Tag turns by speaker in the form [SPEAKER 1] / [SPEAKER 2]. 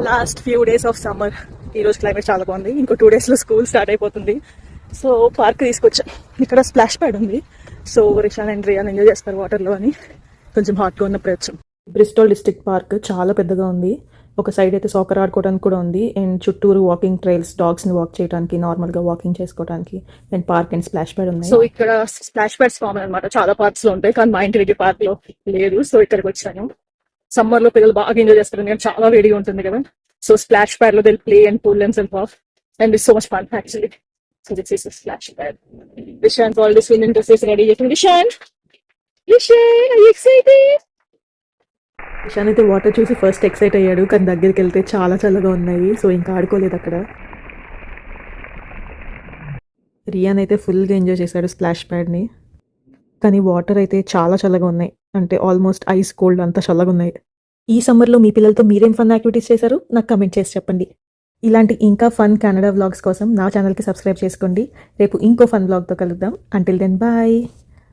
[SPEAKER 1] Last few days of summer. ఈ రోజు climate చాలా బాగుంది. ఇంకో 2 days లో స్కూల్ స్టార్ట్ అయిపోతుంది. సో పార్క్ తీసుకొచ్చాం. ఇక్కడ స్ప్లాష్ ప్యాడ్ ఉంది. So Rishan and Riyan enjoy చేస్తారు వాటర్లో అని. కొంచెం హాట్గా ఉన్నప్పుడు వచ్చాం. బ్రిస్టాల్ డిస్ట్రిక్ట్ పార్క్ చాలా పెద్దగా ఉంది. ఒక సైడ్ అయితే సాకర్ ఆడుకోవడానికి కూడా ఉంది. అండ్ చుట్టూరు వాకింగ్ ట్రైల్స్, డాగ్స్ని వాక్ చేయడానికి, నార్మల్గా వాకింగ్ చేసుకోవడానికి, and park and splash pad ఉంది. సో ఇక్కడ స్ప్లాష్ ప్యాడ్స్ కామన్ అనమాట. చాలా పార్క్స్ లో ఉంటాయి, కానీ మా ఇంటి దగ్గర పార్క్ లో లేదు. సో ఇక్కడికి వచ్చాను. సమ్మర్ లో పిల్లలు బాగా ఎంజాయ్ చేస్తారు, ఎందుకంటే చాలా వేడిగా ఉంటుంది కదా. సో స్ప్లాష్ ప్యాడ్ లో they'll play and pool themselves off and it's so much fun actually. So this is splash pad. Rishan already swimming dress ready చేసింది. Rishan, are you excited? Rishan అయితే వాటర్ చూసి ఫస్ట్ ఎక్సైట్ అయ్యాడు, కానీ దగ్గరికి వెళ్తే చాలా చల్లగా ఉన్నాయి. సో ఇంకా ఆడుకోలేదు అక్కడ. రియాన్ అయితే ఫుల్గా ఎంజాయ్ చేశాడు స్ప్లాష్ ప్యాడ్ని. కానీ వాటర్ అయితే చాలా చల్లగా ఉన్నాయి, అంటే ఆల్మోస్ట్ ఐస్ కోల్డ్, అంత చల్లగా ఉన్నాయి. ఈ సమ్మర్లో మీ పిల్లలతో మీరేం ఫన్ యాక్టివిటీస్ చేశారు నాకు కమెంట్ చేసి చెప్పండి. ఇలాంటి ఇంకా ఫన్ కెనడా వ్లాగ్స్ కోసం నా ఛానల్కి సబ్స్క్రైబ్ చేసుకోండి. రేపు ఇంకో ఫన్ వ్లాగ్తో కలుద్దాం. Until then bye.